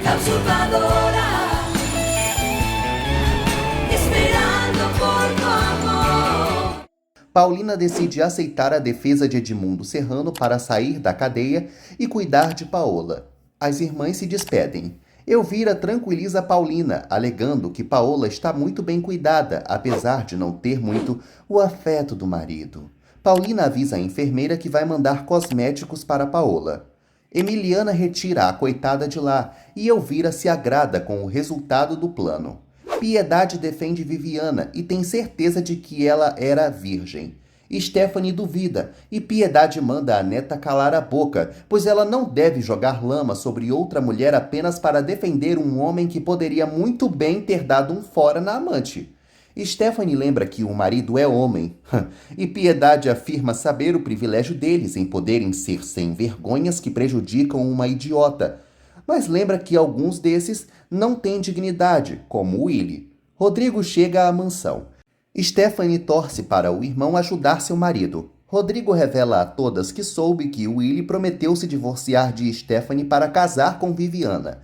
la usurpadora, esperando por tu amor. Paulina decide aceitar a defesa de Edmundo Serrano para sair da cadeia e cuidar de Paola. As irmãs se despedem. Elvira tranquiliza Paulina, alegando que Paola está muito bem cuidada, apesar de não ter muito o afeto do marido. Paulina avisa a enfermeira que vai mandar cosméticos para Paola. Emiliana retira a coitada de lá e Elvira se agrada com o resultado do plano. Piedade defende Viviana e tem certeza de que ela era virgem. Stephanie duvida e Piedade manda a neta calar a boca, pois ela não deve jogar lama sobre outra mulher apenas para defender um homem que poderia muito bem ter dado um fora na amante. Stephanie lembra que o marido é homem, e Piedade afirma saber o privilégio deles em poderem ser sem vergonhas que prejudicam uma idiota, mas lembra que alguns desses não têm dignidade, como Willy. Rodrigo chega à mansão. Stephanie torce para o irmão ajudar seu marido. Rodrigo revela a todas que soube que Willy prometeu se divorciar de Stephanie para casar com Viviana.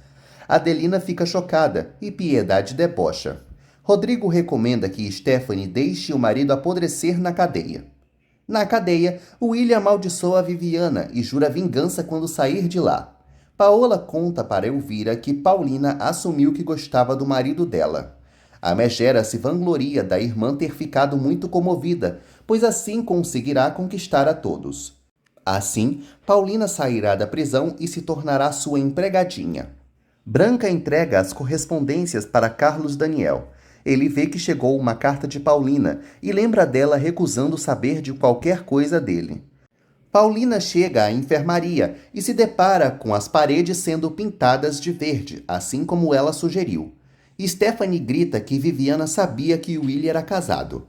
Adelina fica chocada e Piedade debocha. Rodrigo recomenda que Stephanie deixe o marido apodrecer na cadeia. Na cadeia, Willy amaldiçoa Viviana e jura vingança quando sair de lá. Paola conta para Elvira que Paulina assumiu que gostava do marido dela. A megera se vangloria da irmã ter ficado muito comovida, pois assim conseguirá conquistar a todos. Assim, Paulina sairá da prisão e se tornará sua empregadinha. Branca entrega as correspondências para Carlos Daniel. Ele vê que chegou uma carta de Paulina e lembra dela recusando saber de qualquer coisa dele. Paulina chega à enfermaria e se depara com as paredes sendo pintadas de verde, assim como ela sugeriu. Stephanie grita que Viviana sabia que Willy era casado.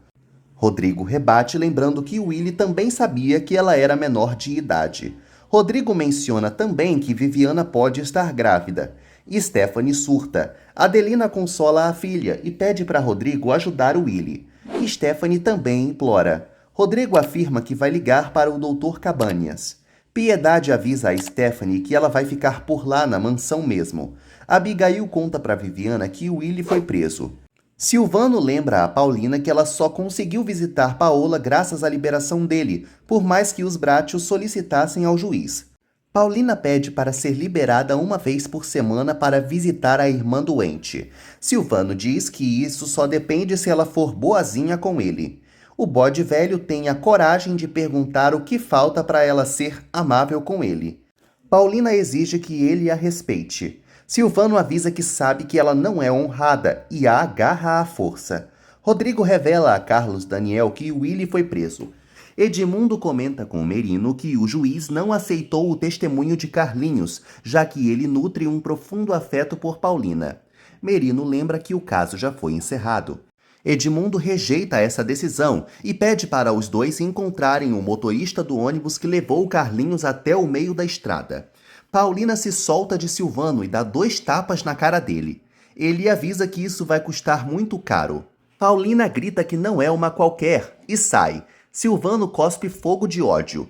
Rodrigo rebate lembrando que Willy também sabia que ela era menor de idade. Rodrigo menciona também que Viviana pode estar grávida. Stephanie surta. Adelina consola a filha e pede para Rodrigo ajudar Willy. Stephanie também implora. Rodrigo afirma que vai ligar para o Dr. Cabanhas. Piedade avisa a Stephanie que ela vai ficar por lá na mansão mesmo. Abigail conta para Viviana que Willy foi preso. Silvano lembra a Paulina que ela só conseguiu visitar Paola graças à liberação dele, por mais que os Brátios solicitassem ao juiz. Paulina pede para ser liberada uma vez por semana para visitar a irmã doente. Silvano diz que isso só depende se ela for boazinha com ele. O bode velho tem a coragem de perguntar o que falta para ela ser amável com ele. Paulina exige que ele a respeite. Silvano avisa que sabe que ela não é honrada e a agarra à força. Rodrigo revela a Carlos Daniel que Willy foi preso. Edmundo comenta com Merino que o juiz não aceitou o testemunho de Carlinhos, já que ele nutre um profundo afeto por Paulina. Merino lembra que o caso já foi encerrado. Edmundo rejeita essa decisão e pede para os dois encontrarem o motorista do ônibus que levou Carlinhos até o meio da estrada. Paulina se solta de Silvano e dá 2 tapas na cara dele. Ele avisa que isso vai custar muito caro. Paulina grita que não é uma qualquer e sai. Silvano cospe fogo de ódio.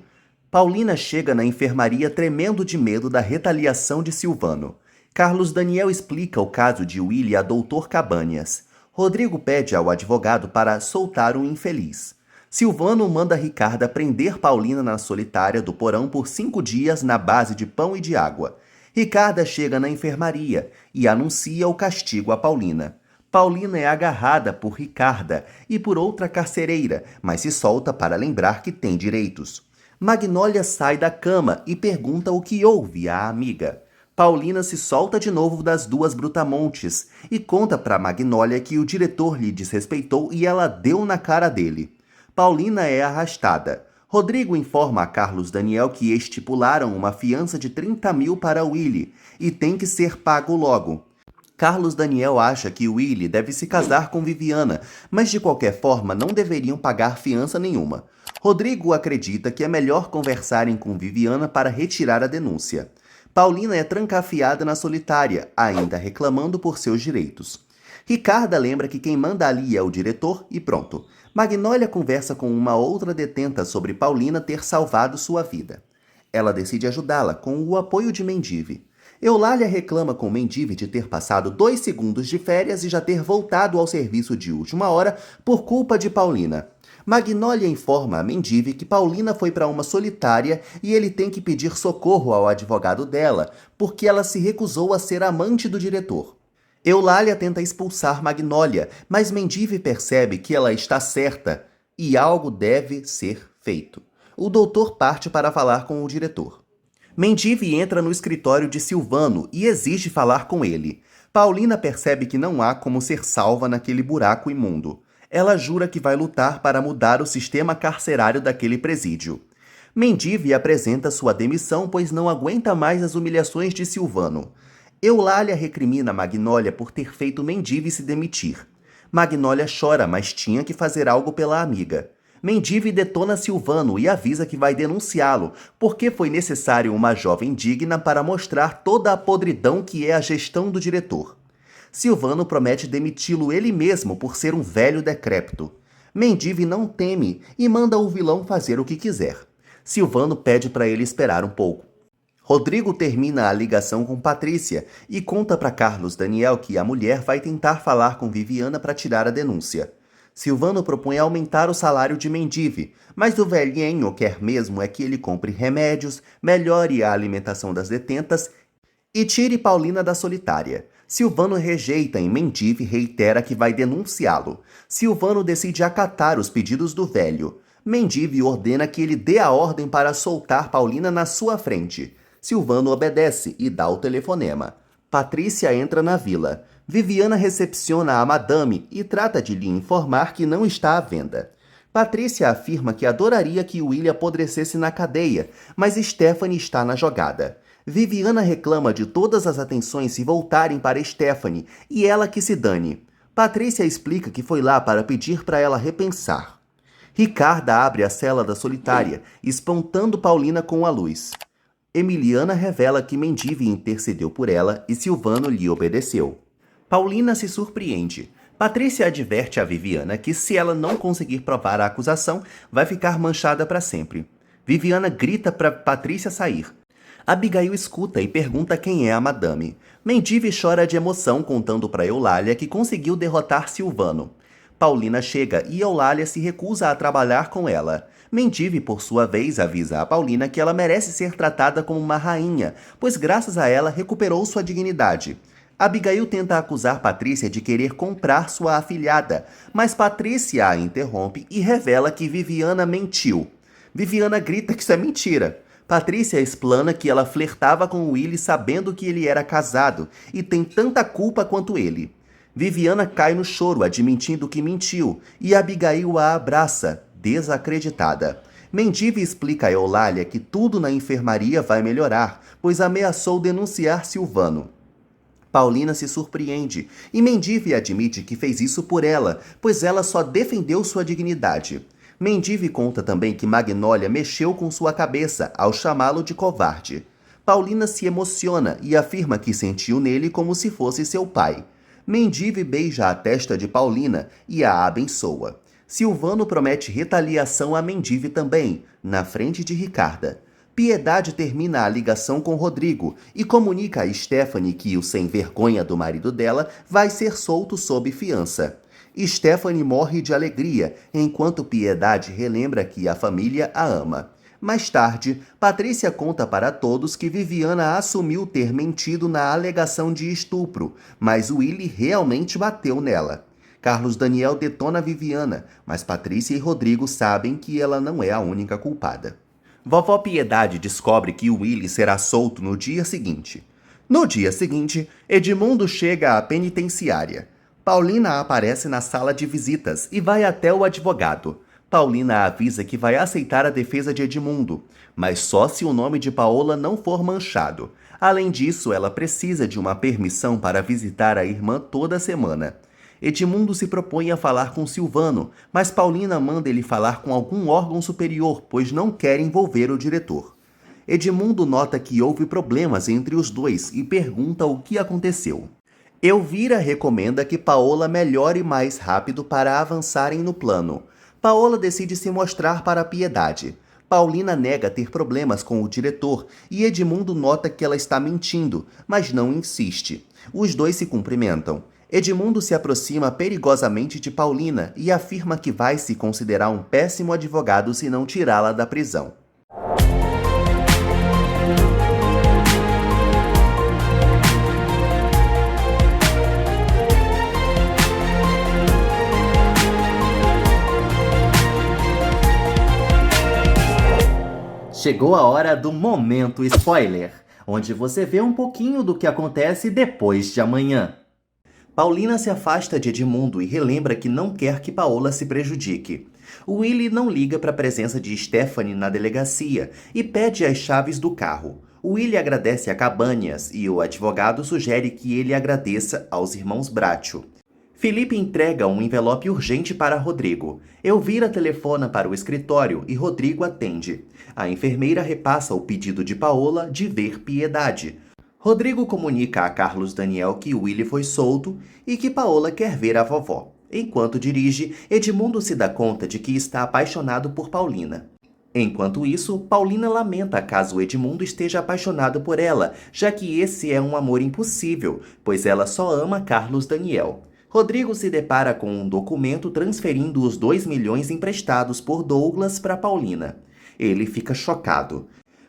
Paulina chega na enfermaria tremendo de medo da retaliação de Silvano. Carlos Daniel explica o caso de Willy a Dr. Cabanhas. Rodrigo pede ao advogado para soltar o infeliz. Silvano manda Ricarda prender Paulina na solitária do porão por 5 dias na base de pão e de água. Ricarda chega na enfermaria e anuncia o castigo a Paulina. Paulina é agarrada por Ricarda e por outra carcereira, mas se solta para lembrar que tem direitos. Magnólia sai da cama e pergunta o que houve à amiga. Paulina se solta de novo das 2 brutamontes e conta para Magnólia que o diretor lhe desrespeitou e ela deu na cara dele. Paulina é arrastada. Rodrigo informa a Carlos Daniel que estipularam uma fiança de 30 mil para Willy e tem que ser pago logo. Carlos Daniel acha que Willy deve se casar com Viviana, mas de qualquer forma não deveriam pagar fiança nenhuma. Rodrigo acredita que é melhor conversarem com Viviana para retirar a denúncia. Paulina é trancafiada na solitária, ainda reclamando por seus direitos. Ricarda lembra que quem manda ali é o diretor e pronto. Magnólia conversa com uma outra detenta sobre Paulina ter salvado sua vida. Ela decide ajudá-la com o apoio de Mendive. Eulália reclama com Mendive de ter passado 2 segundos de férias e já ter voltado ao serviço de última hora por culpa de Paulina. Magnólia informa a Mendive que Paulina foi para uma solitária e ele tem que pedir socorro ao advogado dela, porque ela se recusou a ser amante do diretor. Eulália tenta expulsar Magnólia, mas Mendive percebe que ela está certa e algo deve ser feito. O doutor parte para falar com o diretor. Mendive entra no escritório de Silvano e exige falar com ele. Paulina percebe que não há como ser salva naquele buraco imundo. Ela jura que vai lutar para mudar o sistema carcerário daquele presídio. Mendive apresenta sua demissão, pois não aguenta mais as humilhações de Silvano. Eulália recrimina Magnólia por ter feito Mendive se demitir. Magnólia chora, mas tinha que fazer algo pela amiga. Mendive detona Silvano e avisa que vai denunciá-lo, porque foi necessário uma jovem digna para mostrar toda a podridão que é a gestão do diretor. Silvano promete demiti-lo ele mesmo por ser um velho decrépito. Mendive não teme e manda o vilão fazer o que quiser. Silvano pede para ele esperar um pouco. Rodrigo termina a ligação com Patrícia e conta para Carlos Daniel que a mulher vai tentar falar com Viviana para tirar a denúncia. Silvano propõe aumentar o salário de Mendive, mas o velhinho quer mesmo é que ele compre remédios, melhore a alimentação das detentas e tire Paulina da solitária. Silvano rejeita e Mendive reitera que vai denunciá-lo. Silvano decide acatar os pedidos do velho. Mendive ordena que ele dê a ordem para soltar Paulina na sua frente. Silvano obedece e dá o telefonema. Patrícia entra na vila. Viviana recepciona a madame e trata de lhe informar que não está à venda. Patrícia afirma que adoraria que William apodrecesse na cadeia, mas Stephanie está na jogada. Viviana reclama de todas as atenções se voltarem para Stephanie e ela que se dane. Patrícia explica que foi lá para pedir para ela repensar. Ricarda abre a cela da solitária, espantando Paulina com a luz. Emiliana revela que Mendive intercedeu por ela e Silvano lhe obedeceu. Paulina se surpreende. Patrícia adverte a Viviana que se ela não conseguir provar a acusação, vai ficar manchada para sempre. Viviana grita para Patrícia sair. Abigail escuta e pergunta quem é a madame. Mendive chora de emoção contando para Eulália que conseguiu derrotar Silvano. Paulina chega e Eulália se recusa a trabalhar com ela. Mendive, por sua vez, avisa a Paulina que ela merece ser tratada como uma rainha, pois graças a ela recuperou sua dignidade. Abigail tenta acusar Patrícia de querer comprar sua afilhada, mas Patrícia a interrompe e revela que Viviana mentiu. Viviana grita que isso é mentira. Patrícia explana que ela flertava com Willy sabendo que ele era casado e tem tanta culpa quanto ele. Viviana cai no choro admitindo que mentiu e Abigail a abraça, desacreditada. Mendive explica a Eulália que tudo na enfermaria vai melhorar, pois ameaçou denunciar Silvano. Paulina se surpreende e Mendive admite que fez isso por ela, pois ela só defendeu sua dignidade. Mendive conta também que Magnólia mexeu com sua cabeça ao chamá-lo de covarde. Paulina se emociona e afirma que sentiu nele como se fosse seu pai. Mendive beija a testa de Paulina e a abençoa. Silvano promete retaliação a Mendive também, na frente de Ricarda. Piedade termina a ligação com Rodrigo e comunica a Stephanie que o sem-vergonha do marido dela vai ser solto sob fiança. Stephanie morre de alegria, enquanto Piedade relembra que a família a ama. Mais tarde, Patrícia conta para todos que Viviana assumiu ter mentido na alegação de estupro, mas Willy realmente bateu nela. Carlos Daniel detona Viviana, mas Patrícia e Rodrigo sabem que ela não é a única culpada. Vovó Piedade descobre que Willy será solto no dia seguinte. No dia seguinte, Edmundo chega à penitenciária. Paulina aparece na sala de visitas e vai até o advogado. Paulina avisa que vai aceitar a defesa de Edmundo, mas só se o nome de Paola não for manchado. Além disso, ela precisa de uma permissão para visitar a irmã toda semana. Edmundo se propõe a falar com Silvano, mas Paulina manda ele falar com algum órgão superior, pois não quer envolver o diretor. Edmundo nota que houve problemas entre os dois e pergunta o que aconteceu. Elvira recomenda que Paola melhore mais rápido para avançarem no plano. Paola decide se mostrar para Piedade. Paulina nega ter problemas com o diretor e Edmundo nota que ela está mentindo, mas não insiste. Os dois se cumprimentam. Edmundo se aproxima perigosamente de Paulina e afirma que vai se considerar um péssimo advogado se não tirá-la da prisão. Chegou a hora do momento spoiler, onde você vê um pouquinho do que acontece depois de amanhã. Paulina se afasta de Edmundo e relembra que não quer que Paola se prejudique. Willy não liga para a presença de Stephanie na delegacia e pede as chaves do carro. Willy agradece a Cabanhas e o advogado sugere que ele agradeça aos irmãos Bracho. Felipe entrega um envelope urgente para Rodrigo. Elvira telefona para o escritório e Rodrigo atende. A enfermeira repassa o pedido de Paola de ver Piedade. Rodrigo comunica a Carlos Daniel que Willy foi solto e que Paola quer ver a vovó. Enquanto dirige, Edmundo se dá conta de que está apaixonado por Paulina. Enquanto isso, Paulina lamenta caso Edmundo esteja apaixonado por ela, já que esse é um amor impossível, pois ela só ama Carlos Daniel. Rodrigo se depara com um documento transferindo os 2 milhões emprestados por Douglas para Paulina. Ele fica chocado.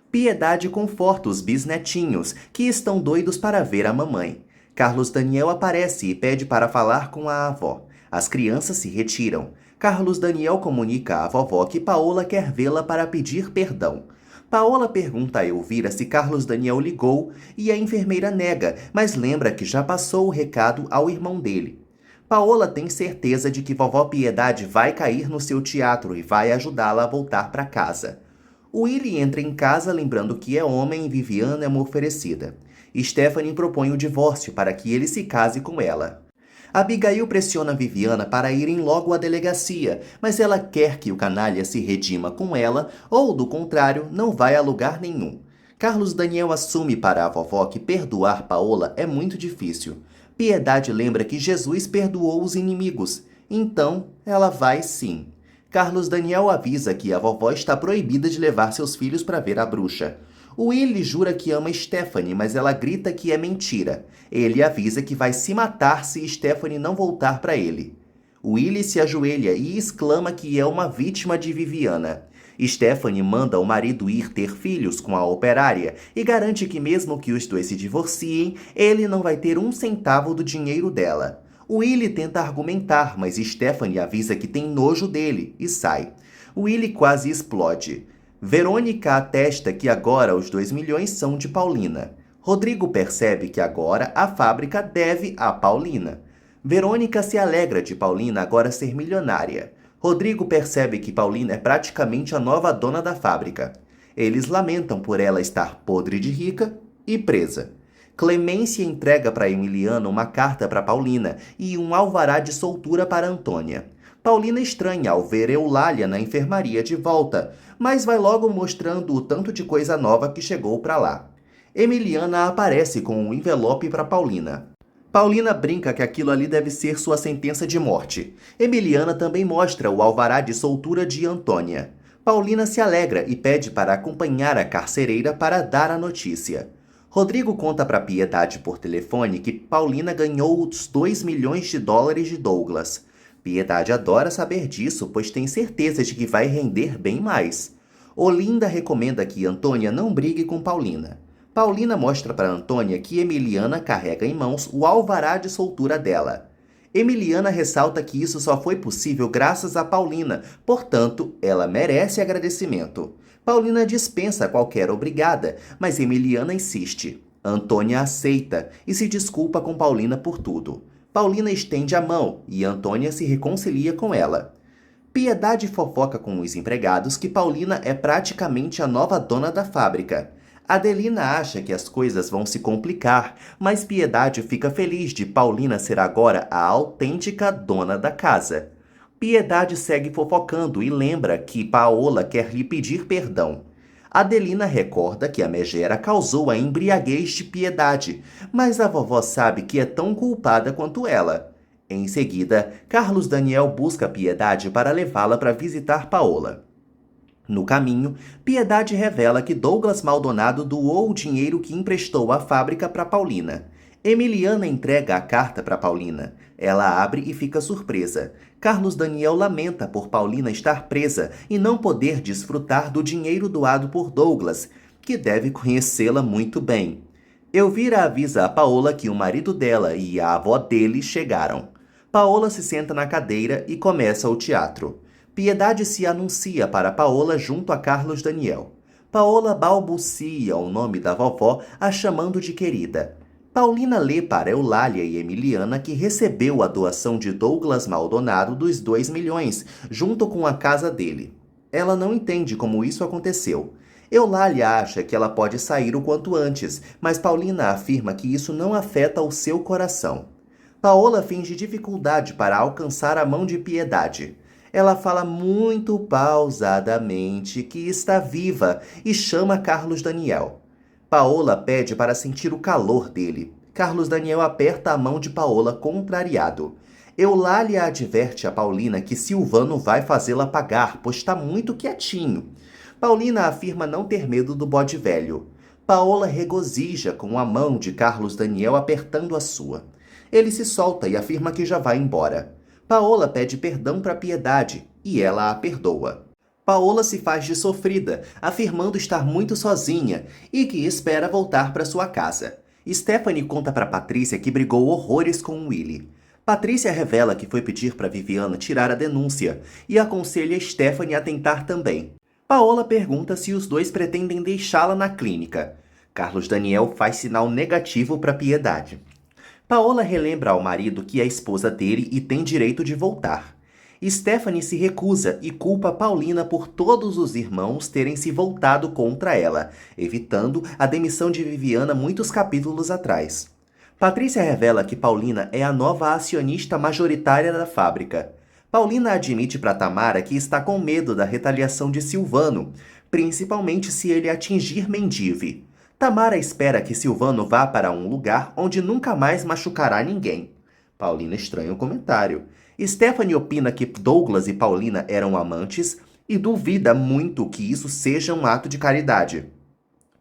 Piedade conforta os bisnetinhos, que estão doidos para ver a mamãe. Carlos Daniel aparece e pede para falar com a avó. As crianças se retiram. Carlos Daniel comunica à vovó que Paola quer vê-la para pedir perdão. Paola pergunta a Elvira se Carlos Daniel ligou e a enfermeira nega, mas lembra que já passou o recado ao irmão dele. Paola tem certeza de que vovó Piedade vai cair no seu teatro e vai ajudá-la a voltar para casa. Willy entra em casa lembrando que é homem e Viviana é uma oferecida. Stephanie propõe o divórcio para que ele se case com ela. Abigail pressiona Viviana para irem logo à delegacia, mas ela quer que o canalha se redima com ela ou, do contrário, não vai a lugar nenhum. Carlos Daniel assume para a vovó que perdoar Paola é muito difícil. Piedade lembra que Jesus perdoou os inimigos, então ela vai sim. Carlos Daniel avisa que a vovó está proibida de levar seus filhos para ver a bruxa. Willy jura que ama Stephanie, mas ela grita que é mentira. Ele avisa que vai se matar se Stephanie não voltar para ele. Willy se ajoelha e exclama que é uma vítima de Viviana. Stephanie manda o marido ir ter filhos com a operária e garante que mesmo que os dois se divorciem, ele não vai ter um centavo do dinheiro dela. Willy tenta argumentar, mas Stephanie avisa que tem nojo dele e sai. Willy quase explode. Verônica atesta que agora os 2 milhões são de Paulina. Rodrigo percebe que agora a fábrica deve a Paulina. Verônica se alegra de Paulina agora ser milionária. Rodrigo percebe que Paulina é praticamente a nova dona da fábrica. Eles lamentam por ela estar podre de rica e presa. Clemência entrega para Emiliano uma carta para Paulina e um alvará de soltura para Antônia. Paulina estranha ao ver Eulália na enfermaria de volta, mas vai logo mostrando o tanto de coisa nova que chegou para lá. Emiliana aparece com um envelope para Paulina. Paulina brinca que aquilo ali deve ser sua sentença de morte. Emiliana também mostra o alvará de soltura de Antônia. Paulina se alegra e pede para acompanhar a carcereira para dar a notícia. Rodrigo conta para Piedade por telefone que Paulina ganhou os 2 milhões de dólares de Douglas. Piedade adora saber disso, pois tem certeza de que vai render bem mais. Olinda recomenda que Antônia não brigue com Paulina. Paulina mostra para Antônia que Emiliana carrega em mãos o alvará de soltura dela. Emiliana ressalta que isso só foi possível graças a Paulina, portanto, ela merece agradecimento. Paulina dispensa qualquer obrigada, mas Emiliana insiste. Antônia aceita e se desculpa com Paulina por tudo. Paulina estende a mão e Antônia se reconcilia com ela. Piedade fofoca com os empregados que Paulina é praticamente a nova dona da fábrica. Adelina acha que as coisas vão se complicar, mas Piedade fica feliz de Paulina ser agora a autêntica dona da casa. Piedade segue fofocando e lembra que Paola quer lhe pedir perdão. Adelina recorda que a megera causou a embriaguez de Piedade, mas a vovó sabe que é tão culpada quanto ela. Em seguida, Carlos Daniel busca Piedade para levá-la para visitar Paola. No caminho, Piedade revela que Douglas Maldonado doou o dinheiro que emprestou à fábrica para Paulina. Emiliana entrega a carta para Paulina. Ela abre e fica surpresa. Carlos Daniel lamenta por Paulina estar presa e não poder desfrutar do dinheiro doado por Douglas, que deve conhecê-la muito bem. Elvira avisa a Paola que o marido dela e a avó dele chegaram. Paola se senta na cadeira e começa o teatro. Piedade se anuncia para Paola junto a Carlos Daniel. Paola balbucia o nome da vovó, a chamando de querida. Paulina lê para Eulália e Emiliana que recebeu a doação de Douglas Maldonado dos 2 milhões, junto com a casa dele. Ela não entende como isso aconteceu. Eulália acha que ela pode sair o quanto antes, mas Paulina afirma que isso não afeta o seu coração. Paola finge dificuldade para alcançar a mão de Piedade. Ela fala muito pausadamente que está viva e chama Carlos Daniel. Paola pede para sentir o calor dele. Carlos Daniel aperta a mão de Paola contrariado. Eulália adverte a Paulina que Silvano vai fazê-la pagar, pois está muito quietinho. Paulina afirma não ter medo do bode velho. Paola regozija com a mão de Carlos Daniel apertando a sua. Ele se solta e afirma que já vai embora. Paola pede perdão para Piedade e ela a perdoa. Paola se faz de sofrida, afirmando estar muito sozinha e que espera voltar para sua casa. Stephanie conta para Patrícia que brigou horrores com Willy. Patrícia revela que foi pedir para Viviana tirar a denúncia e aconselha Stephanie a tentar também. Paola pergunta se os dois pretendem deixá-la na clínica. Carlos Daniel faz sinal negativo para Piedade. Paola relembra ao marido que é esposa dele e tem direito de voltar. Stephanie se recusa e culpa Paulina por todos os irmãos terem se voltado contra ela, evitando a demissão de Viviana muitos capítulos atrás. Patrícia revela que Paulina é a nova acionista majoritária da fábrica. Paulina admite para Tamara que está com medo da retaliação de Silvano, principalmente se ele atingir Mendive. Tamara espera que Silvano vá para um lugar onde nunca mais machucará ninguém. Paulina estranha o comentário. Stephanie opina que Douglas e Paulina eram amantes e duvida muito que isso seja um ato de caridade.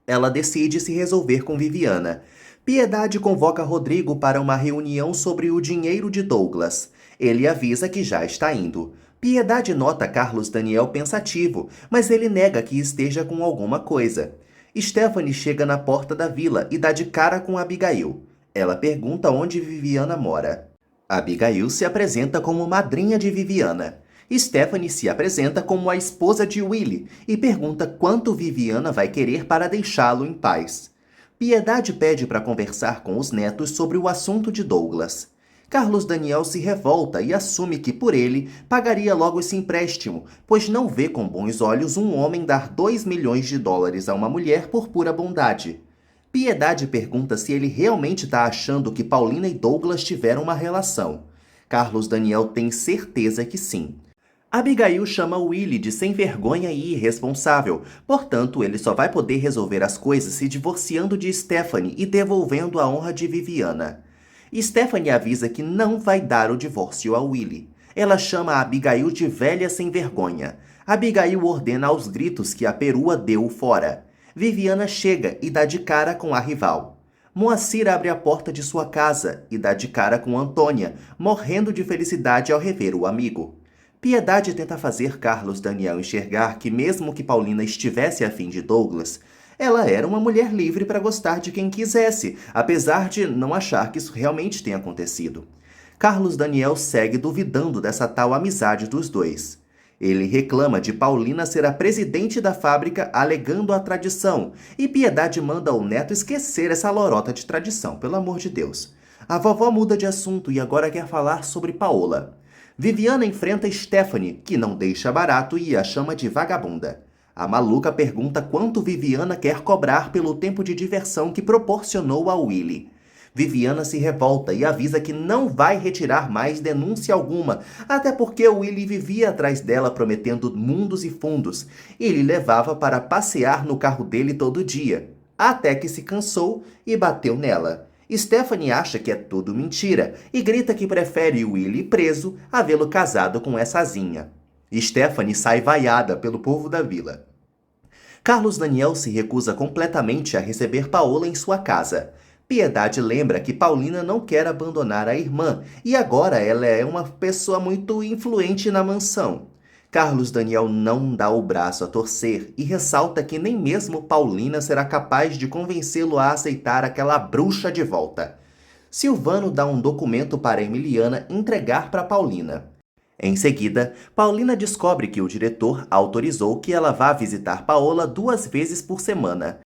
Ela decide se resolver com Viviana. Piedade convoca Rodrigo para uma reunião sobre o dinheiro de Douglas. Ele avisa que já está indo. Piedade nota Carlos Daniel pensativo, mas ele nega que esteja com alguma coisa. Stephanie chega na porta da vila e dá de cara com Abigail. Ela pergunta onde Viviana mora. Abigail se apresenta como madrinha de Viviana. Stephanie se apresenta como a esposa de Willy e pergunta quanto Viviana vai querer para deixá-lo em paz. Piedade pede para conversar com os netos sobre o assunto de Douglas. Carlos Daniel se revolta e assume que por ele pagaria logo esse empréstimo, pois não vê com bons olhos um homem dar 2 milhões de dólares a uma mulher por pura bondade. Piedade pergunta se ele realmente está achando que Paulina e Douglas tiveram uma relação. Carlos Daniel tem certeza que sim. Abigail chama Willy de sem vergonha e irresponsável, portanto ele só vai poder resolver as coisas se divorciando de Stephanie e devolvendo a honra de Viviana. Stephanie avisa que não vai dar o divórcio a Willy. Ela chama a Abigail de velha sem vergonha. Abigail ordena aos gritos que a perua deu fora. Viviana chega e dá de cara com a rival. Moacir abre a porta de sua casa e dá de cara com Antônia, morrendo de felicidade ao rever o amigo. Piedade tenta fazer Carlos Daniel enxergar que mesmo que Paulina estivesse afim de Douglas, ela era uma mulher livre para gostar de quem quisesse, apesar de não achar que isso realmente tenha acontecido. Carlos Daniel segue duvidando dessa tal amizade dos dois. Ele reclama de Paulina ser a presidente da fábrica alegando a tradição, e Piedade manda o neto esquecer essa lorota de tradição, pelo amor de Deus. A vovó muda de assunto e agora quer falar sobre Paola. Viviana enfrenta Stephanie, que não deixa barato e a chama de vagabunda. A maluca pergunta quanto Viviana quer cobrar pelo tempo de diversão que proporcionou a Willy. Viviana se revolta e avisa que não vai retirar mais denúncia alguma, até porque Willy vivia atrás dela prometendo mundos e fundos. Ele levava para passear no carro dele todo dia, até que se cansou e bateu nela. Stephanie acha que é tudo mentira e grita que prefere Willy preso a vê-lo casado com essa asinha. Stephanie sai vaiada pelo povo da vila. Carlos Daniel se recusa completamente a receber Paola em sua casa. Piedade lembra que Paulina não quer abandonar a irmã e agora ela é uma pessoa muito influente na mansão. Carlos Daniel não dá o braço a torcer e ressalta que nem mesmo Paulina será capaz de convencê-lo a aceitar aquela bruxa de volta. Silvano dá um documento para Emiliana entregar para Paulina. Em seguida, Paulina descobre que o diretor autorizou que ela vá visitar Paola 2 vezes por semana.